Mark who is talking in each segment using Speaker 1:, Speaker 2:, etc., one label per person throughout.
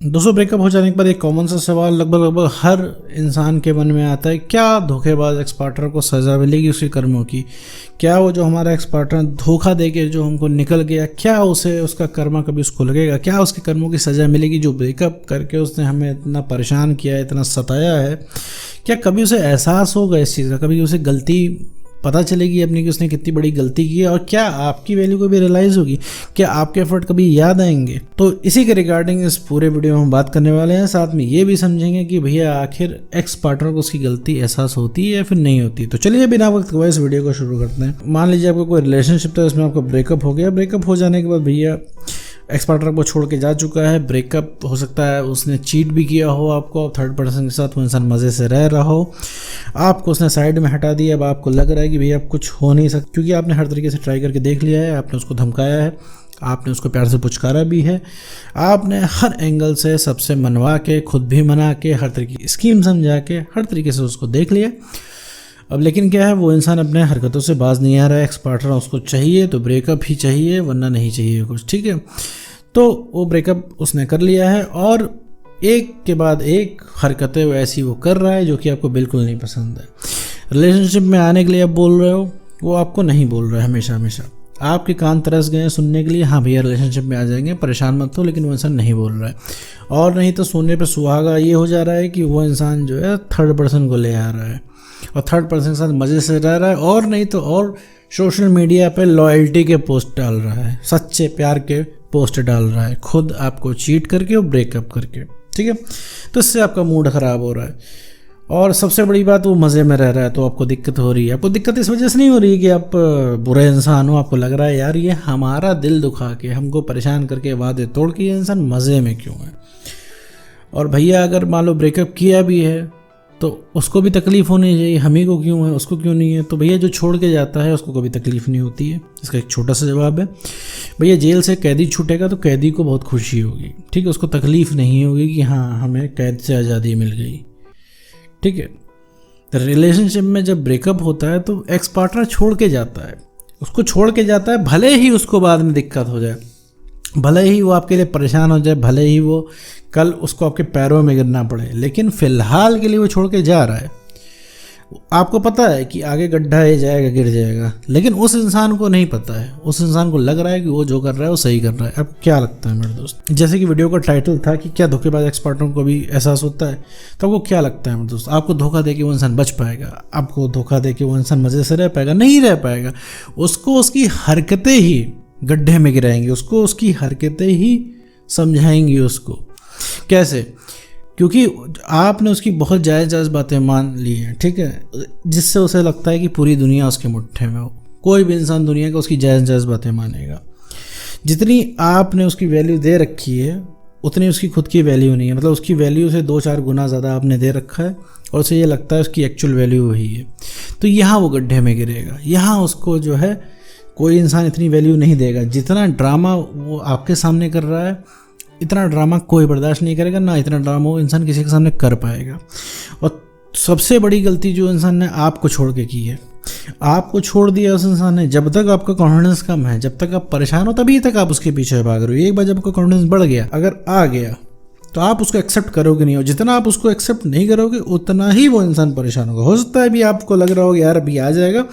Speaker 1: दोस्तों, ब्रेकअप हो जाने के बाद एक कॉमन सा सवाल लगभग हर इंसान के मन में आता है, क्या धोखेबाज एक्स पार्टनर को सज़ा मिलेगी उसके कर्मों की? क्या वो जो हमारा एक्स पार्टनर धोखा देके जो हमको निकल गया, क्या उसे उसका कर्मा कभी उसको लगेगा? क्या उसके कर्मों की सज़ा मिलेगी? जो ब्रेकअप करके उसने हमें इतना परेशान किया है, इतना सताया है, क्या कभी उसे एहसास होगा इस चीज़ का? कभी उसे गलती पता चलेगी अपनी कि उसने कितनी बड़ी गलती की है? और क्या आपकी वैल्यू को भी रियलाइज़ होगी? क्या आपके एफर्ट कभी याद आएंगे? तो इसी के रिगार्डिंग इस पूरे वीडियो में हम बात करने वाले हैं। साथ में ये भी समझेंगे कि भैया आखिर एक्स पार्टनर को उसकी गलती एहसास होती है या फिर नहीं होती। तो चलिए बिना वक्त गवाए इस वीडियो को शुरू करते हैं। मान लीजिए आपका कोई रिलेशनशिप था, इसमें आपका ब्रेकअप हो गया। ब्रेकअप हो जाने के बाद भैया एक्स पार्टनर को छोड़ के जा चुका है। ब्रेकअप हो सकता है उसने चीट भी किया हो आपको, थर्ड पर्सन के साथ वो इंसान मज़े से रह रहा हो, आपको उसने साइड में हटा दिया। अब आपको लग रहा है कि भैया अब कुछ हो नहीं सकता, क्योंकि आपने हर तरीके से ट्राई करके देख लिया है। आपने उसको धमकाया है, आपने उसको प्यार से पुचकारा भी है, आपने हर एंगल से सबसे मनवा के, खुद भी मना के, हर तरीके की स्कीम समझा के, हर तरीके से उसको देख लिया। अब लेकिन क्या है, वो इंसान अपने हरकतों से बाज नहीं आ रहा है। एक्स पार्टनर उसको चाहिए तो ब्रेकअप ही चाहिए, वरना नहीं चाहिए कुछ, ठीक है। तो वो ब्रेकअप उसने कर लिया है और एक के बाद एक हरकतें वो ऐसी वो कर रहा है जो कि आपको बिल्कुल नहीं पसंद है। रिलेशनशिप में आने के लिए आप बोल रहे हो, वो आपको नहीं बोल रहा है। हमेशा हमेशा आपके कान तरस गए हैं सुनने के लिए, हाँ भैया रिलेशनशिप में आ जाएंगे, परेशान मत हो, लेकिन वो इंसान नहीं बोल रहा है। और नहीं तो सोने पे सुहागा ये हो जा रहा है कि वो इंसान जो है थर्ड पर्सन को ले आ रहा है और थर्ड पर्सन के साथ मज़े से रह रहा है। और नहीं तो और सोशल मीडिया पे लॉयल्टी के पोस्ट डाल रहा है, सच्चे प्यार के पोस्ट डाल रहा है, खुद आपको चीट करके और ब्रेकअप करके, ठीक है। तो इससे आपका मूड ख़राब हो रहा है। और सबसे बड़ी बात, वो मज़े में रह रहा है तो आपको दिक्कत हो रही है। आपको दिक्कत इस वजह से नहीं हो रही कि आप बुरे इंसान हो, आपको लग रहा है यार ये हमारा दिल दुखा के, हमको परेशान करके, वादे तोड़ के ये इंसान मज़े में क्यों है। और भैया अगर मान लो ब्रेकअप किया भी है तो उसको भी तकलीफ़ होनी चाहिए, हम ही को क्यों है, उसको क्यों नहीं है? तो भैया जो छोड़ के जाता है उसको कभी तकलीफ़ नहीं होती है। इसका एक छोटा सा जवाब है, भैया जेल से कैदी छूटेगा तो कैदी को बहुत खुशी होगी, ठीक है, उसको तकलीफ़ नहीं होगी कि हाँ हमें कैद से आज़ादी मिल गई, ठीक है। तो रिलेशनशिप में जब ब्रेकअप होता है तो एक्स पार्टनर छोड़ के जाता है, उसको छोड़ के जाता है, भले ही उसको बाद में दिक्कत हो जाए, भले ही वो आपके लिए परेशान हो जाए, भले ही वो कल उसको आपके पैरों में गिरना पड़े, लेकिन फ़िलहाल के लिए वो छोड़ के जा रहा है। आपको पता है कि आगे गड्ढा है, जाएगा, गिर जाएगा, लेकिन उस इंसान को नहीं पता है। उस इंसान को लग रहा है कि वो जो कर रहा है वो सही कर रहा है। अब क्या लगता है मेरे दोस्त, जैसे कि वीडियो का टाइटल था कि क्या धोखेबाज एक्स पार्टनर को भी एहसास होता है, तो आपको क्या लगता है मेरे दोस्त? आपको धोखा दे के वो इंसान बच पाएगा? आपको धोखा दे के वो इंसान मज़े से रह पाएगा? नहीं रह पाएगा। उसको उसकी हरकतें ही गड्ढे में गिराएंगी, उसको उसकी हरकतें ही समझाएंगी उसको। कैसे? क्योंकि आपने उसकी बहुत जायज़ बातें मान ली हैं, ठीक है, जिससे उसे लगता है कि पूरी दुनिया उसके मुट्ठे में हो। कोई भी इंसान दुनिया का उसकी जायज़ बातें मानेगा। जितनी आपने उसकी वैल्यू दे रखी है उतनी उसकी खुद की वैल्यू नहीं है। मतलब उसकी वैल्यू से 2-4 गुना ज़्यादा आपने दे रखा है और उसे ये लगता है उसकी एक्चुअल वैल्यू वही है। तो यहाँ वो गड्ढे में गिरेगा। यहाँ उसको जो है कोई इंसान इतनी वैल्यू नहीं देगा। जितना ड्रामा वो आपके सामने कर रहा है, इतना ड्रामा कोई बर्दाश्त नहीं करेगा, ना इतना ड्रामा वो इंसान किसी के सामने कर पाएगा। और सबसे बड़ी गलती जो इंसान ने आपको छोड़ के की है, आपको छोड़ दिया उस इंसान ने। जब तक आपका कॉन्फिडेंस कम है, जब तक आप परेशान हो, तभी तक आप उसके पीछे भाग रहे हो। एक बार जब आपका कॉन्फिडेंस बढ़ गया, अगर आ गया, तो आप उसको एक्सेप्ट करोगे नहीं। और जितना आप उसको एक्सेप्ट नहीं करोगे उतना ही वो इंसान परेशान होगा। हो सकता है अभी आपको लग रहा होगा यार अभी आ जाएगा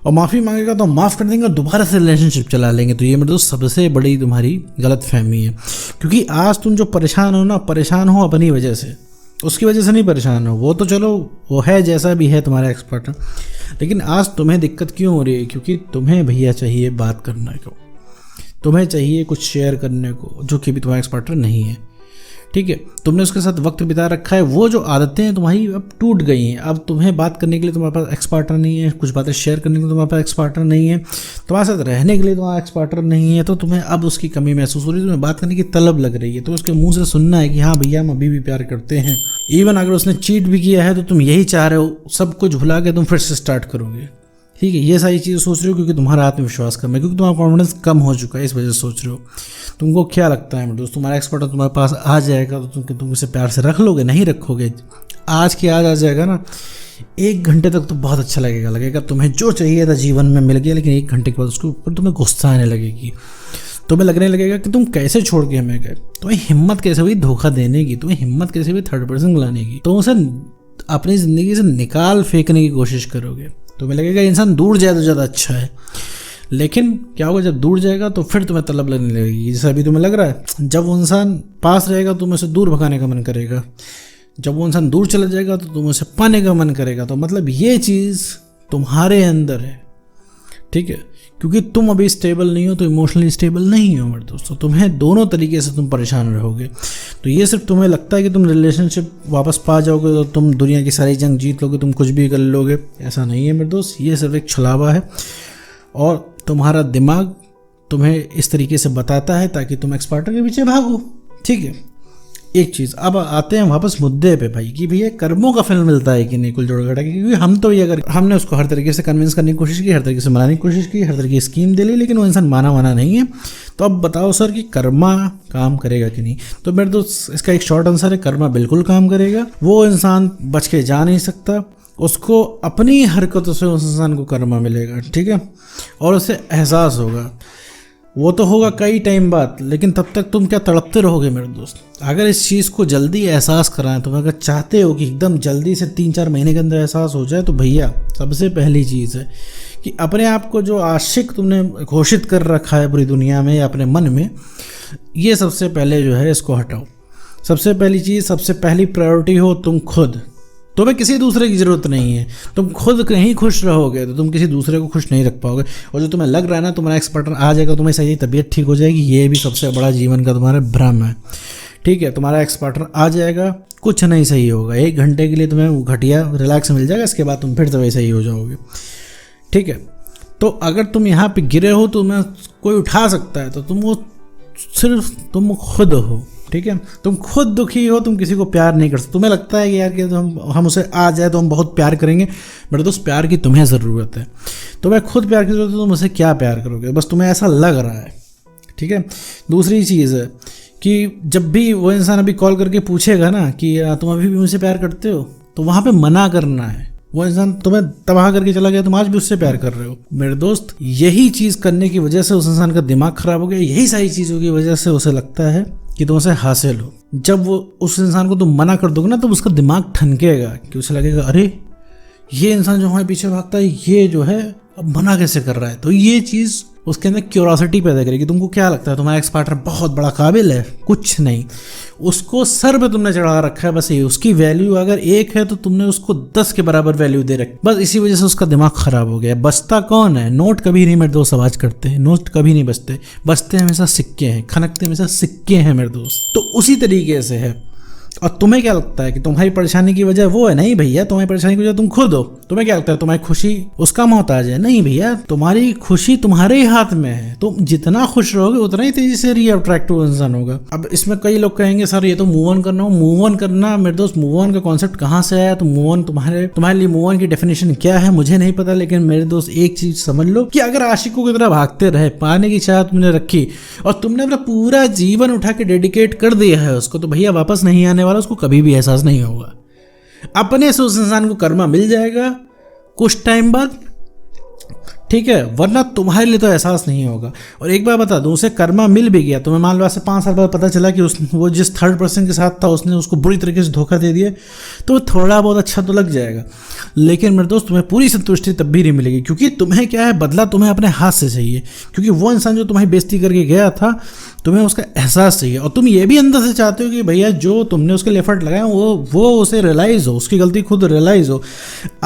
Speaker 1: और माफ़ी मांगेगा तो माफ़ कर देंगे और दोबारा से रिलेशनशिप चला लेंगे। तो ये मेरे दोस्त सबसे बड़ी तुम्हारी गलत फहमी है। क्योंकि आज तुम जो परेशान हो ना, परेशान हो अपनी वजह से, उसकी वजह से नहीं परेशान हो। वो तो चलो वो है जैसा भी है तुम्हारा एक्स पार्टनर, लेकिन आज तुम्हें दिक्कत क्यों हो रही है? क्योंकि तुम्हें भैया चाहिए बात करने को, तुम्हें चाहिए कुछ शेयर करने को, जो कि भी तुम्हारा एक्स पार्टनर नहीं है, ठीक है। तुमने उसके साथ वक्त बिता रखा है, वो जो आदतें हैं तुम्हारी अब टूट गई हैं। अब तुम्हें बात करने के लिए तुम्हारे पास एक्स पार्टनर नहीं है, कुछ बातें शेयर करने के लिए तुम्हारे पास एक्स पार्टनर नहीं है, तुम्हारे साथ रहने के लिए तुम्हारा एक्स पार्टनर नहीं है। तो तुम्हें अब उसकी कमी महसूस हो रही है, तुम्हें बात करने की तलब लग रही है। तो उसके मुंह से सुनना है कि हाँ भैया हम अभी भी प्यार करते हैं। इवन अगर उसने चीट भी किया है तो तुम यही चाह रहे हो सब कुछ भुला के तुम फिर से स्टार्ट करोगे, ठीक है। ये सारी चीज़ें सोच रहे हो क्योंकि तुम्हारा आत्मविश्वास कम है, क्योंकि तुम्हारा कॉन्फिडेंस कम हो चुका है, इस वजह से सोच रहे हो। तुमको क्या लगता है मेरे दोस्त, तुम्हारा एक्सपर्ट तुम्हारे पास आ जाएगा तो तुम उसे प्यार से रख लोगे? नहीं रखोगे। आज के आज आ जाएगा ना, 1 घंटे तक तो बहुत अच्छा लगेगा तुम्हें जो चाहिए था जीवन में मिल गया, लेकिन 1 घंटे के बाद उसके ऊपर तुम्हें गुस्सा आने लगेगी। तुम्हें लगने लगेगा कि तुम कैसे छोड़ के हमें गए, तुम्हें हिम्मत कैसे हुई धोखा देने की, तुम्हें हिम्मत कैसे हुई थर्ड पर्सन बुलाने की, तुम उसे अपनी ज़िंदगी से निकाल फेंकने की कोशिश करोगे। तुम्हें लगेगा इंसान दूर जाए तो ज़्यादा अच्छा है, लेकिन क्या होगा जब दूर जाएगा तो फिर तुम्हें तलब लगने लगेगी। जैसे अभी तुम्हें लग रहा है जब वो इंसान पास रहेगा तुम्हें उसे दूर भगाने का मन करेगा, जब वो इंसान दूर चला जाएगा तो तुम्हें उसे पाने का मन करेगा। तो मतलब ये चीज़ तुम्हारे अंदर है, ठीक है, क्योंकि तुम अभी स्टेबल नहीं हो तो इमोशनली स्टेबल नहीं हो मेरे दोस्तों। तुम्हें दोनों तरीके से तुम परेशान रहोगे। तो ये सिर्फ तुम्हें लगता है कि तुम रिलेशनशिप वापस पा जाओगे तो तुम दुनिया की सारी जंग जीत लोगे, तुम कुछ भी कर लोगे, ऐसा नहीं है मेरे दोस्त। ये सिर्फ एक छलावा है और तुम्हारा दिमाग तुम्हें इस तरीके से बताता है ताकि तुम एक्स पार्टनर के पीछे भागो, ठीक है। एक चीज़, अब आते हैं वापस मुद्दे पे भाई कि भैया कर्मों का फल मिलता है कि नहीं कुल जोड़ घटा के, क्योंकि हम तो ये अगर हमने उसको हर तरीके से कन्विंस करने की कोशिश की, हर तरीके से मनाने की कोशिश की, हर तरीके की स्कीम दे ली, लेकिन वो इंसान माना नहीं है। तो अब बताओ सर कि कर्मा काम करेगा कि नहीं। तो मेरे दोस्त इसका एक शॉर्ट आंसर है, कर्मा बिल्कुल काम करेगा। वो इंसान बच के जा नहीं सकता, उसको अपनी हरकतों से उस इंसान को कर्मा मिलेगा, ठीक है, और उसे एहसास होगा। वो तो होगा कई टाइम बाद, लेकिन तब तक तुम क्या तड़पते रहोगे मेरे दोस्त। अगर इस चीज़ को जल्दी एहसास कराएं, तुम अगर चाहते हो कि एकदम जल्दी से 3-4 महीने के अंदर एहसास हो जाए, तो भैया सबसे पहली चीज़ है कि अपने आप को जो आशिक तुमने घोषित कर रखा है पूरी दुनिया में या अपने मन में, ये सबसे पहले जो है इसको हटाओ। सबसे पहली चीज़, सबसे पहली प्रायोरिटी हो तुम खुद। तुम्हें किसी दूसरे की ज़रूरत नहीं है। तुम खुद कहीं खुश रहोगे तो तुम किसी दूसरे को खुश नहीं रख पाओगे। और जो तुम्हें लग रहा है ना तुम्हारा एक्स पार्टनर आ जाएगा, तुम्हें सही तबीयत ठीक हो जाएगी, ये भी सबसे बड़ा जीवन का तुम्हारा भ्रम है, ठीक है। तुम्हारा एक्स पार्टनर आ जाएगा, कुछ नहीं सही होगा। 1 घंटे के लिए तुम्हें घटिया रिलैक्स मिल जाएगा, इसके बाद तुम फिर से वही सही हो जाओगे, ठीक है। तो अगर तुम यहाँ पे गिरे हो तो तुम्हें कोई उठा सकता है, तो तुम वो सिर्फ तुम खुद हो, ठीक है। तुम खुद दुखी हो, तुम किसी को प्यार नहीं कर सकते। तुम्हें लगता है कि यार कि हम उसे आ जाए तो हम बहुत प्यार करेंगे। मेरे दोस्त प्यार की तुम्हें ज़रूरत है, तुम्हें खुद प्यार की ज़रूरत है, तुम उसे क्या प्यार करोगे, बस तुम्हें ऐसा लग रहा है, ठीक है। दूसरी चीज़ है कि जब भी वो इंसान अभी कॉल करके पूछेगा ना कि तुम अभी भी मुझसे प्यार करते हो, तो वहाँ पे मना करना है। वो इंसान तुम्हें तबाह करके चला गया, तुम आज भी उससे प्यार कर रहे हो। मेरे दोस्त यही चीज़ करने की वजह से उस इंसान का दिमाग खराब हो गया, यही सारी चीज़ों की वजह से उसे लगता है कि तुम उसे हासिल हो। जब वो उस इंसान को तुम मना कर दोगे ना, तो उसका दिमाग ठनकेगा कि उसे लगेगा अरे ये इंसान जो हमारे पीछे भागता है, ये जो है अब मना कैसे कर रहा है। तो ये चीज़ उसके अंदर क्यूरोसिटी पैदा करेगी। तुमको क्या लगता है तुम्हारा एक्स पार्टनर बहुत बड़ा काबिल है? कुछ नहीं, उसको सर पे तुमने चढ़ा रखा है, बस ये उसकी वैल्यू अगर 1 है तो तुमने उसको 10 के बराबर वैल्यू दे रखी। बस इसी वजह से उसका दिमाग खराब हो गया। बचता कौन है? नोट कभी नहीं मेरे दोस्त आवाज करते हैं, नोट कभी नहीं बचते, बचते हमेशा सिक्के हैं, खनकते हमेशा सिक्के हैं मेरे दोस्त। तो उसी तरीके से है। और तुम्हें क्या लगता है कि तुम्हारी परेशानी की वजह वो है? नहीं भैया, तुम्हारी परेशानी की वजह तुम खुद हो। तुम्हें क्या लगता है तुम्हारी खुशी उसका मोहताज है? नहीं भैया, तुम्हारी खुशी तुम्हारे ही हाथ में है। तुम जितना खुश रहोगे उतना ही तेजी से रीअट्रैक्टिव इंसान होगा। अब इसमें कई लोग कहेंगे सर ये तो मूव ऑन करना हो। मूव ऑन करना मेरे दोस्त, मूव ऑन का कॉन्सेप्ट कहाँ से आया? तो मूव ऑन तुम्हारे लिए मूव ऑन की डेफिनेशन क्या है मुझे नहीं पता, लेकिन मेरे दोस्त एक चीज समझ लो कि अगर आशिकों की तरह भागते रहे, पाने की चाह तुमने रखी और तुमने अपना पूरा जीवन उठा के डेडिकेट कर दिया है उसको, तो भैया वापस नहीं आने वाला, उसको कभी भी एहसास नहीं होगा। अपने से उस इंसान को कर्मा मिल जाएगा कुछ टाइम बाद, ठीक है, वरना तुम्हारे लिए तो एहसास नहीं होगा। और एक बार बता दूं, उसे कर्मा मिल भी गया, तुम्हें मान लो ऐसे 5 साल बाद पता चला कि वो जिस थर्ड पर्सन के साथ था उसने उसको बुरी तरीके से धोखा दे दिया, तो थोड़ा बहुत अच्छा तो लग जाएगा, लेकिन मेरे दोस्त तुम्हें पूरी संतुष्टि तब भी नहीं मिलेगी। क्योंकि तुम्हें क्या है, बदला तुम्हें अपने हाथ से चाहिए। क्योंकि वो इंसान जो तुम्हारी बेइज्जती करके गया था, तुम्हें उसका एहसास चाहिए। और तुम ये भी अंदर से चाहते हो कि भैया जो तुमने उसके लिए एफर्ट लगाया वो उसे रियलाइज़ हो, उसकी गलती खुद रियलाइज़ हो।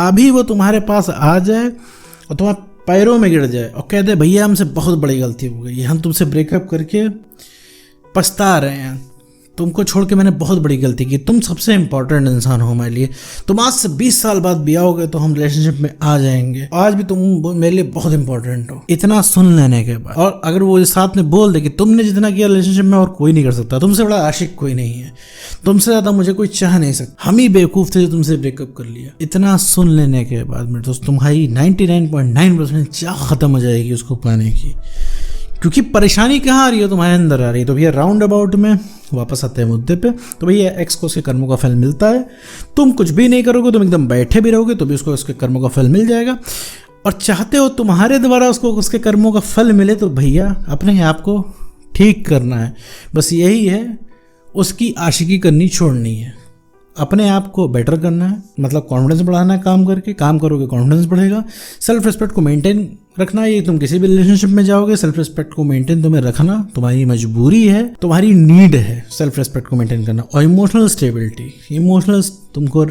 Speaker 1: अभी वो तुम्हारे पास आ जाए और तुम्हारे पैरों में गिर जाए और कह दे भैया हमसे बहुत बड़ी गलती हो गई, हम तुमसे ब्रेकअप करके पछता रहे हैं, तुमको छोड़ के मैंने बहुत बड़ी गलती की, तुम सबसे इंपॉर्टेंट इंसान हो हमारे लिए, तुम आज से 20 साल बाद भी आओगे तो हम रिलेशनशिप में आ जाएंगे, आज भी तुम मेरे लिए बहुत इंपॉर्टेंट हो। इतना सुन लेने के बाद और अगर वो साथ में बोल दे कि तुमने जितना किया रिलेशनशिप में और कोई नहीं कर सकता, तुमसे बड़ा आशिक कोई नहीं है, तुमसे ज़्यादा मुझे कोई चाह नहीं सकता, हम ही बेवकूफ़ थे जो तुमसे ब्रेकअप कर लिया, इतना सुन लेने के बाद मेरे दोस्त तुम्हारी 99.9% चाह खत्म हो जाएगी उसको पाने की। क्योंकि परेशानी कहाँ आ रही है? तुम्हारे अंदर आ रही है। तो भैया राउंड अबाउट में वापस आते हैं मुद्दे पे। तो भैया एक्स को उसके कर्मों का फल मिलता है। तुम कुछ भी नहीं करोगे, तुम एकदम बैठे भी रहोगे तो भी उसको उसके कर्मों का फल मिल जाएगा। और चाहते हो तुम्हारे द्वारा उसको उसके कर्मों का फल मिले, तो भैया अपने आप को ठीक करना है, बस यही है। उसकी आशिकी करनी छोड़नी है, अपने आप को बेटर करना है, मतलब कॉन्फिडेंस बढ़ाना है। काम करके, काम करोगे कॉन्फिडेंस बढ़ेगा। सेल्फ रिस्पेक्ट को मेंटेन रखना है। ये तुम किसी भी रिलेशनशिप में जाओगे, सेल्फ रिस्पेक्ट को मेंटेन तुम्हें रखना तुम्हारी मजबूरी है, तुम्हारी नीड है सेल्फ रिस्पेक्ट को मेंटेन करना। और इमोशनल स्टेबिलिटी, इमोशनल तुमको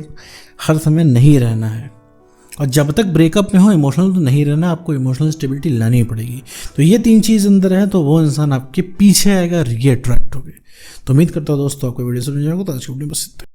Speaker 1: हर समय नहीं रहना है, और जब तक ब्रेकअप में हो इमोशनल तो नहीं रहना, आपको इमोशनल स्टेबिलिटी लानी पड़ेगी। तो ये 3 चीज़ अंदर है तो वो इंसान आपके पीछे आएगा, री अट्रैक्ट होगे। तो उम्मीद करता हूँ दोस्तों आपको वीडियो समझ आएगा। तो आज की वीडियो बस इतना।